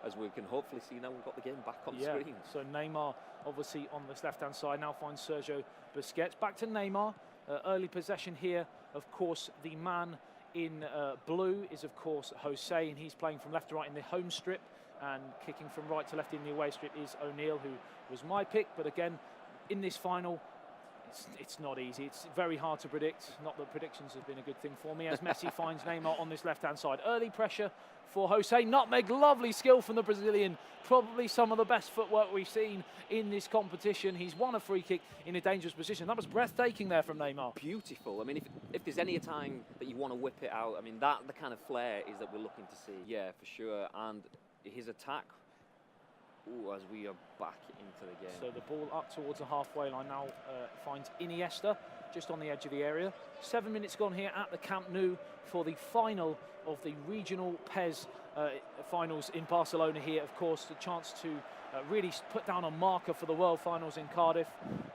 as we can hopefully see now we've got the game back on screen. So Neymar obviously on this left-hand side now finds Sergio Busquets. Back to Neymar. Early possession here. Of course, the man in blue is, of course, Jose, and he's playing from left to right in the home strip, and kicking from right to left in the away strip is O'Neill, who was my pick. But again, in this final, it's not easy. It's very hard to predict. Not that predictions have been a good thing for me, as Messi finds Neymar on this left-hand side. Early pressure for Jose. Nutmeg, lovely skill from the Brazilian. Probably some of the best footwork we've seen in this competition. He's won a free kick in a dangerous position. That was breathtaking there from Neymar. Beautiful. I mean, if there's any time that you want to whip it out, I mean, the kind of flair is that we're looking to see. Yeah, for sure. And his attack, as we are back into the game. So the ball up towards the halfway line now finds Iniesta just on the edge of the area. 7 minutes gone here at the Camp Nou for the final of the regional PES finals in Barcelona here. Of course, the chance to really put down a marker for the World Finals in Cardiff,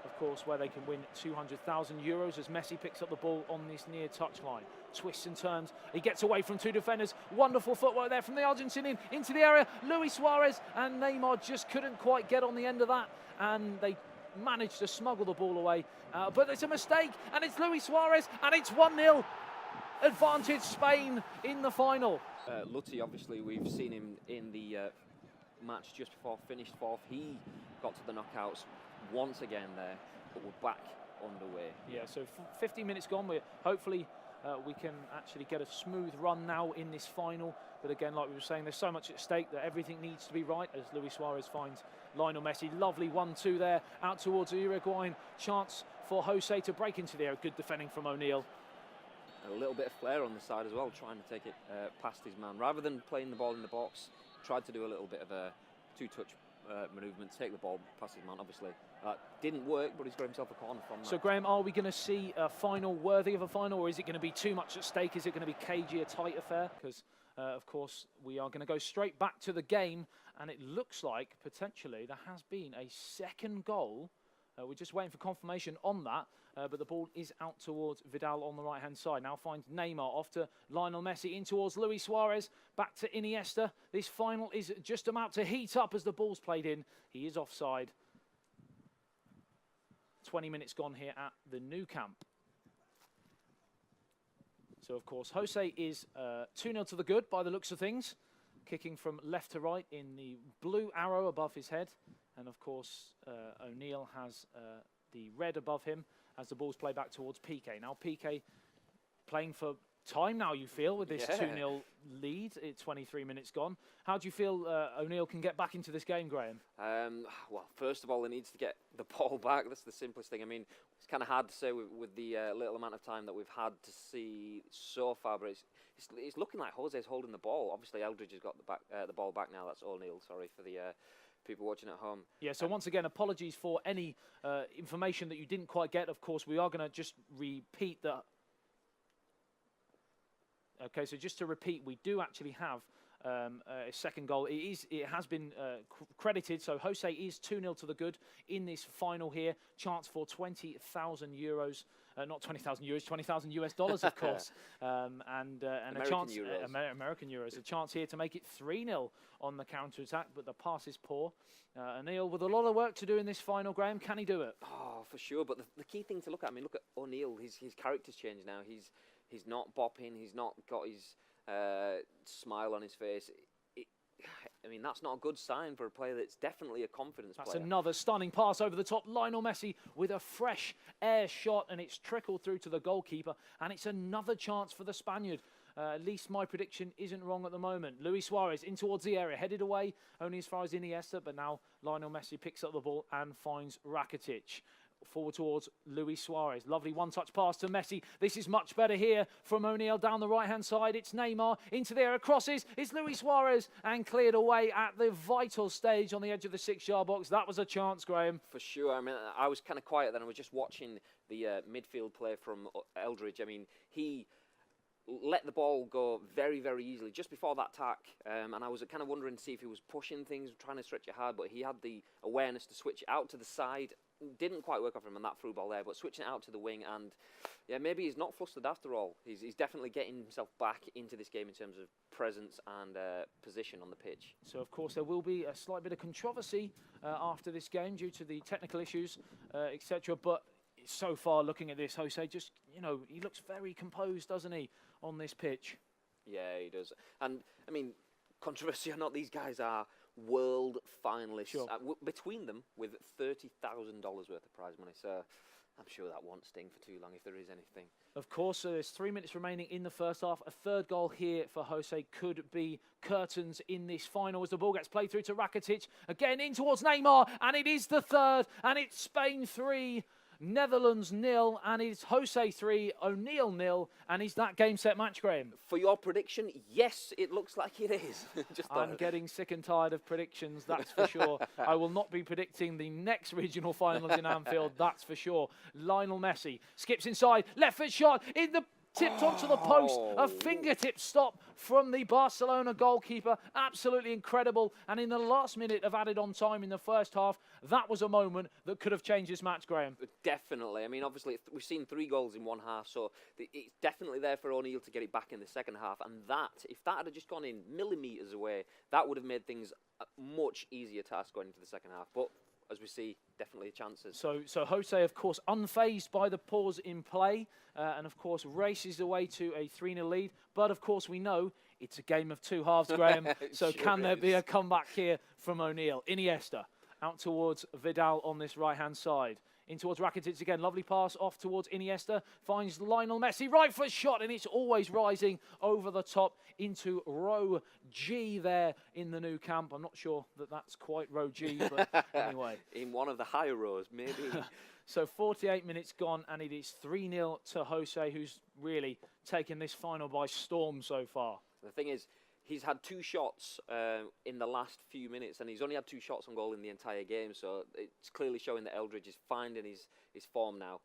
of course, where they can win €200,000 as Messi picks up the ball on this near touchline. Twists and turns. He gets away from two defenders. Wonderful footwork there from the Argentinian into the area. Luis Suarez and Neymar just couldn't quite get on the end of that, and they managed to smuggle the ball away. But it's a mistake, and it's Luis Suarez, and it's 1-0. Advantage Spain in the final. Lutti, obviously, we've seen him in the match just before finished fourth. He got to the knockouts once again there, but we're back underway. Yeah, so 15 minutes gone. Hopefully we can actually get a smooth run now in this final. But again, like we were saying, there's so much at stake that everything needs to be right as Luis Suarez finds Lionel Messi. Lovely 1-2 there out towards the Uruguayan. Chance for Jose to break into the area. Good defending from O'Neill. A little bit of flair on the side as well, trying to take it past his man. Rather than playing the ball in the box, tried to do a little bit of a two-touch manoeuvement, take the ball past his man. Obviously, didn't work, but he's got himself a corner from that. So, Graham, are we going to see a final worthy of a final, or is it going to be too much at stake? Is it going to be cagey, a tight affair? Because, of course, we are going to go straight back to the game, and it looks like, potentially, there has been a second goal. We're just waiting for confirmation on that, but the ball is out towards Vidal on the right-hand side. Now finds Neymar off to Lionel Messi, in towards Luis Suarez, back to Iniesta. This final is just about to heat up as the ball's played in. He is offside. 20 minutes gone here at the Nou Camp. So, of course, Jose is 2-0 to the good by the looks of things. Kicking from left to right in the blue arrow above his head. And, of course, O'Neill has the red above him as the ball's played back towards Piqué. Now, Piqué playing for time now, you feel, with this 2-0 lead. It's 23 minutes gone. How do you feel O'Neill can get back into this game, Graham? Well, first of all, he needs to get the ball back. That's the simplest thing. I mean, it's kind of hard to say with the little amount of time that we've had to see so far, but it's looking like Jose's holding the ball. Obviously, Eldridge has got the ball back now. That's O'Neill, sorry, for the people watching at home. Yeah, so once again, apologies for any information that you didn't quite get. Of course, we are going to just repeat that. Okay, so just to repeat, we do actually have a second goal. It has been credited, so Jose is 2-0 to the good in this final here. Chance for €20,000. Not 20,000 euros, 20,000 US dollars, of course, and American a chance, euros. American euros, a chance here to make it 3-0 on the counter attack, but the pass is poor. O'Neill with a lot of work to do in this final. Graham, can he do it? Oh, for sure. But the key thing to look at, I mean, look at O'Neill. His character's changed now. He's not bopping. He's not got his smile on his face. I mean, that's not a good sign for a player that's definitely a confidence player. That's another stunning pass over the top. Lionel Messi with a fresh air shot, and it's trickled through to the goalkeeper. And it's another chance for the Spaniard. At least my prediction isn't wrong at the moment. Luis Suarez in towards the area, headed away only as far as Iniesta, but now Lionel Messi picks up the ball and finds Rakitic. Forward towards Luis Suarez. Lovely one-touch pass to Messi. This is much better here from O'Neill down the right-hand side. It's Neymar into the area, crosses. It's Luis Suarez and cleared away at the vital stage on the edge of the 6-yard box. That was a chance, Graham. For sure. I mean, I was kind of quiet then. I was just watching the midfield play from Eldridge. I mean, he let the ball go very, very easily just before that tack. And I was kind of wondering to see if he was pushing things, trying to stretch it hard, but he had the awareness to switch it out to the side. Didn't quite work off him on that through ball there, but switching it out to the wing, and yeah, maybe he's not flustered after all. He's definitely getting himself back into this game in terms of presence and position on the pitch. So, of course, there will be a slight bit of controversy after this game due to the technical issues, etc. But so far, looking at this, Jose, just, he looks very composed, doesn't he, on this pitch? Yeah, he does. And, I mean, controversy or not, these guys are world finalists. Sure. Between them with $30,000 worth of prize money. So I'm sure that won't sting for too long if there is anything. Of course, so there's 3 minutes remaining in the first half. A third goal here for Jose could be curtains in this final as the ball gets played through to Rakitic. Again in towards Neymar, and it is the third, and it's Spain 3, Netherlands 0, and it's Jose 3, O'Neill 0, and is that game set match, Graham? For your prediction, yes, it looks like it is. I'm getting sick and tired of predictions, that's for sure. I will not be predicting the next regional finals in Anfield, that's for sure. Lionel Messi skips inside, left foot shot, in the tipped onto the post, a fingertip stop from the Barcelona goalkeeper, absolutely incredible. And in the last minute of added on time in the first half, that was a moment that could have changed this match, Graham. Definitely. I mean, obviously, we've seen 3 goals in one half, so it's definitely there for O'Neill to get it back in the second half. And if that had just gone in millimetres away, that would have made things a much easier task going into the second half. But as we see, definitely chances. So Jose, of course, unfazed by the pause in play, and of course races away to a 3-0 lead. But of course we know it's a game of 2 halves, Graham. So sure can there be a comeback here from O'Neill? Iniesta out towards Vidal on this right-hand side. In towards Rakitic again, lovely pass off towards Iniesta, finds Lionel Messi, right foot shot, and it's always rising over the top into row G there in the new camp. I'm not sure that that's quite row G, but anyway. In one of the higher rows, maybe. So 48 minutes gone, and it is 3-0 to Jose, who's really taken this final by storm so far. The thing is, he's had 2 shots in the last few minutes, and he's only had 2 shots on goal in the entire game, so it's clearly showing that Eldridge is finding his form now.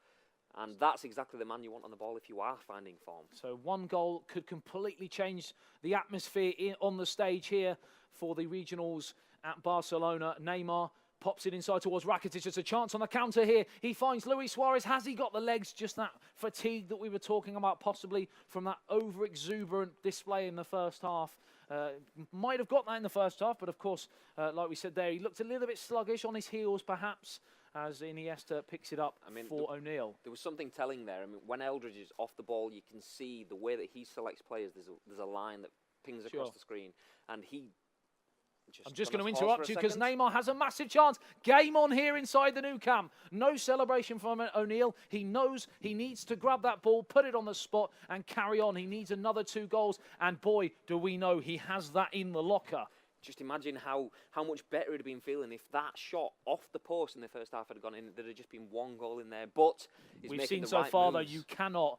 And that's exactly the man you want on the ball if you are finding form. So 1 goal could completely change the atmosphere on the stage here for the regionals at Barcelona. Neymar pops it inside towards Rakitic. There's a chance on the counter here. He finds Luis Suarez. Has he got the legs? Just that fatigue that we were talking about, possibly from that over-exuberant display in the first half. Might have got that in the first half, but of course, like we said there, he looked a little bit sluggish on his heels, perhaps, as Iniesta picks it up for O'Neill. There was something telling there. I mean, when Eldridge is off the ball, you can see the way that he selects players. There's a line that pings across the screen, and he... I'm just going to interrupt you because Neymar has a massive chance. Game on here inside the new camp. No celebration from O'Neill. He knows he needs to grab that ball, put it on the spot and carry on. He needs another 2 goals. And boy, do we know he has that in the locker. Just imagine how much better he'd have been feeling if that shot off the post in the first half had gone in. There'd have just been 1 goal in there. But we've seen so far, though, you cannot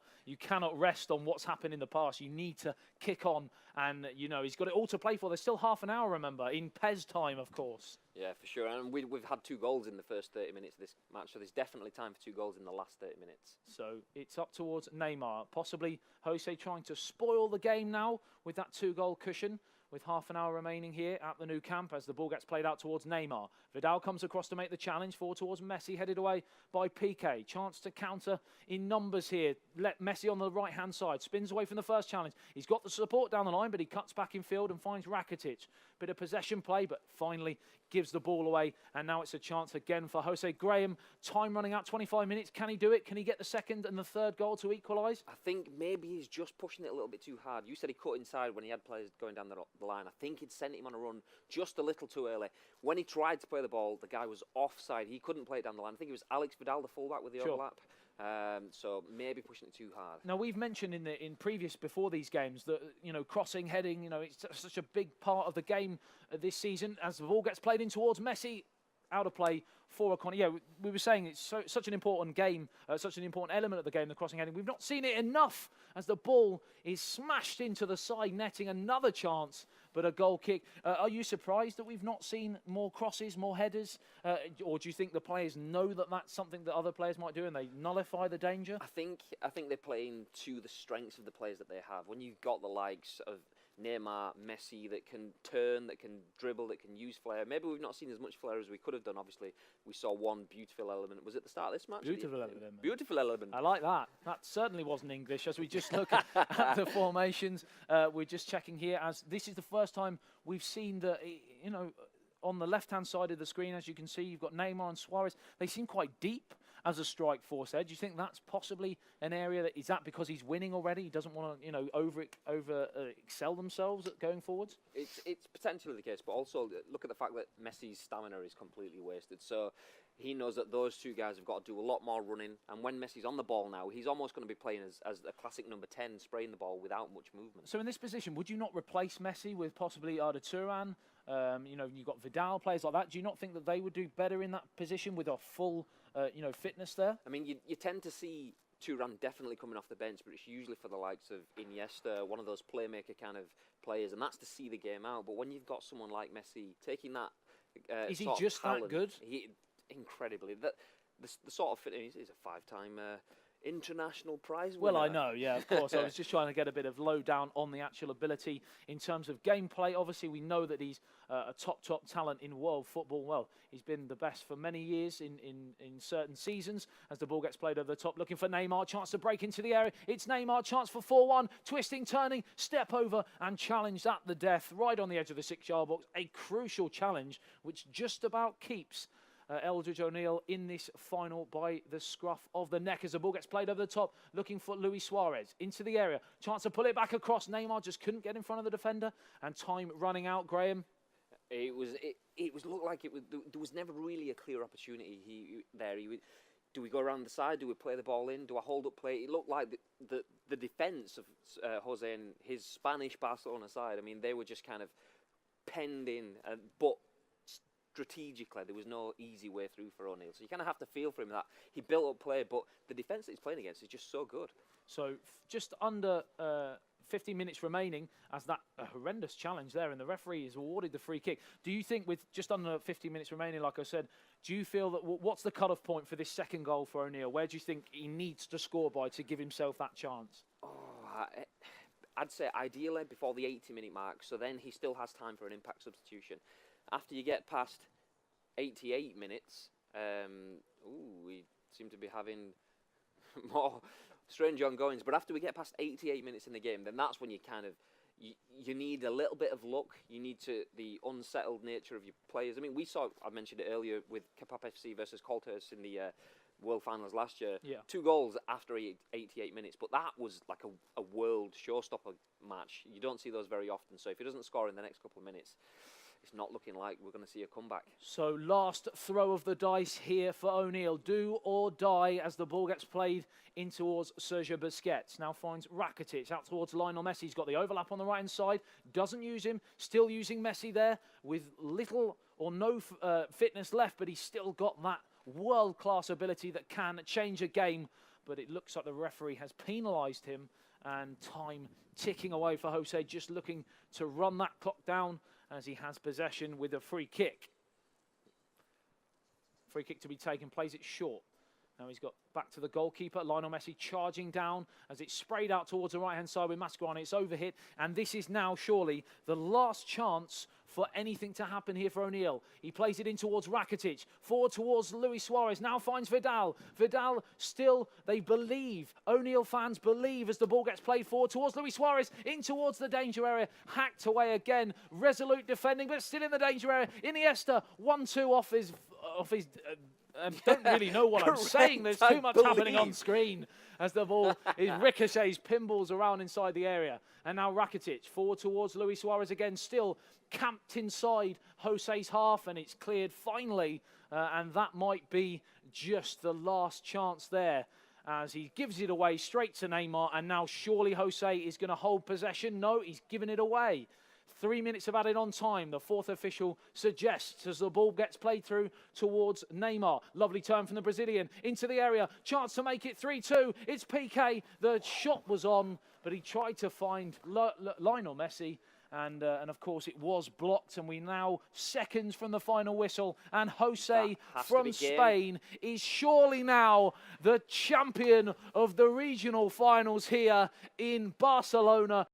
rest on what's happened in the past. You need to kick on. And, he's got it all to play for. There's still half an hour, remember, in PES time, of course. Yeah, for sure. And we've had 2 goals in the first 30 minutes of this match, so there's definitely time for 2 goals in the last 30 minutes. So it's up towards Neymar. Possibly Jose trying to spoil the game now with that 2-goal cushion. With half an hour remaining here at the new camp as the ball gets played out towards Neymar. Vidal comes across to make the challenge, forward towards Messi, headed away by Piqué. Chance to counter in numbers here. Let Messi on the right-hand side. Spins away from the first challenge. He's got the support down the line, but he cuts back in field and finds Rakitic. Bit of possession play, but finally gives the ball away. And now it's a chance again for Jose. Graham, time running out, 25 minutes. Can he do it? Can he get the second and the third goal to equalise? I think maybe he's just pushing it a little bit too hard. You said he cut inside when he had players going down the line. I think he'd sent him on a run just a little too early. When he tried to play the ball, the guy was offside. He couldn't play it down the line. I think it was Alex Vidal, the fullback, with the overlap. So maybe pushing it too hard. Now we've mentioned before these games that crossing, heading, it's such a big part of the game this season. As the ball gets played in towards Messi, out of play for a corner. Yeah, we were saying it's such an important game, such an important element of the game, the crossing, heading. We've not seen it enough as the ball is smashed into the side netting. Another chance, but a goal kick. Are you surprised that we've not seen more crosses, more headers? Or do you think the players know that that's something that other players might do and they nullify the danger? I think they're playing to the strengths of the players that they have. When you've got the likes of Neymar, Messi that can turn, that can dribble, that can use flair. Maybe we've not seen as much flair as we could have done. Obviously, we saw one beautiful element. Was it the start of this match? Beautiful element. Beautiful element. I like that. That certainly wasn't English. As we just look at the formations, we're just checking here. As this is the first time we've seen the, on the left-hand side of the screen, as you can see, you've got Neymar and Suarez. They seem quite deep as a strike force there. Do you think that's possibly an area that is that because he's winning already? He doesn't want to, over excel themselves at going forwards. It's potentially the case, but also look at the fact that Messi's stamina is completely wasted. So he knows that those two guys have got to do a lot more running. And when Messi's on the ball now, he's almost going to be playing as a classic number 10, spraying the ball without much movement. So in this position, would you not replace Messi with possibly Arda Turan? You've got Vidal, players like that. Do you not think that they would do better in that position with a full, fitness there? I mean, you tend to see Turan definitely coming off the bench, but it's usually for the likes of Iniesta, one of those playmaker kind of players, and that's to see the game out. But when you've got someone like Messi taking that, is he just that good? Incredibly. The sort of fitness. He's a 5-time international prize winner. Well, I know, yeah, of course. I was just trying to get a bit of lowdown on the actual ability in terms of gameplay. Obviously, we know that he's a top talent in world football. Well, he's been the best for many years in certain seasons as the ball gets played over the top. Looking for Neymar, chance to break into the area. It's Neymar, chance for 4-1. Twisting, turning, step over and challenged at the death right on the edge of the 6-yard box. A crucial challenge which just about keeps Eldridge O'Neill in this final by the scruff of the neck as the ball gets played over the top, looking for Luis Suarez into the area. Chance to pull it back across. Neymar just couldn't get in front of the defender, and time running out. Graham. It looked like there was never really a clear opportunity do we go around the side? Do we play the ball in? Do I hold up play? It looked like the defence of Jose and his Spanish Barcelona side. I mean, they were just kind of penned in, but strategically, there was no easy way through for O'Neill. So you kind of have to feel for him that he built up play, but the defence that he's playing against is just so good. So just under 50 minutes remaining as that horrendous challenge there, and the referee has awarded the free kick. Do you think with just under 50 minutes remaining, like I said, do you feel that what's the cut-off point for this second goal for O'Neill? Where do you think he needs to score by to give himself that chance? I'd say ideally before the 80-minute mark, so then he still has time for an impact substitution. After you get past 88 minutes, we seem to be having more strange ongoings. But after we get past 88 minutes in the game, then that's when you kind of you need a little bit of luck. You need the unsettled nature of your players. I mean, I mentioned it earlier with Kapap FC versus Colters in the World Finals last year. Yeah. 2 goals after 88 minutes, but that was like a world showstopper match. You don't see those very often. So if he doesn't score in the next couple of minutes, it's not looking like we're going to see a comeback. So last throw of the dice here for O'Neill. Do or die as the ball gets played in towards Sergio Busquets. Now finds Rakitic out towards Lionel Messi. He's got the overlap on the right-hand side. Doesn't use him. Still using Messi there with little or no fitness left, but he's still got that world-class ability that can change a game. But it looks like the referee has penalised him, and time ticking away for Jose, just looking to run that clock down as he has possession with a free kick. Free kick to be taken, plays it short. Now he's got back to the goalkeeper, Lionel Messi charging down as it's sprayed out towards the right-hand side with Mascherano. It's overhit, and this is now surely the last chance for anything to happen here for O'Neill. He plays it in towards Rakitic, forward towards Luis Suarez, now finds Vidal. Vidal still, they believe, O'Neill fans believe as the ball gets played forward towards Luis Suarez, in towards the danger area, hacked away again, resolute defending, but still in the danger area. Iniesta, 1-2 off his don't really know what I'm saying. There's too much happening on screen as the ball ricochets, pinballs around inside the area. And now Rakitic forward towards Luis Suarez again, still camped inside Jose's half, and it's cleared finally. And that might be just the last chance there as he gives it away straight to Neymar. And now surely Jose is going to hold possession. No, he's given it away. 3 minutes of added on time, the fourth official suggests as the ball gets played through towards Neymar. Lovely turn from the Brazilian into the area. Chance to make it 3-2. It's PK. The shot was on, but he tried to find Lionel Messi, And of course it was blocked, and we now seconds from the final whistle, and Jose from Spain is surely now the champion of the regional finals here in Barcelona.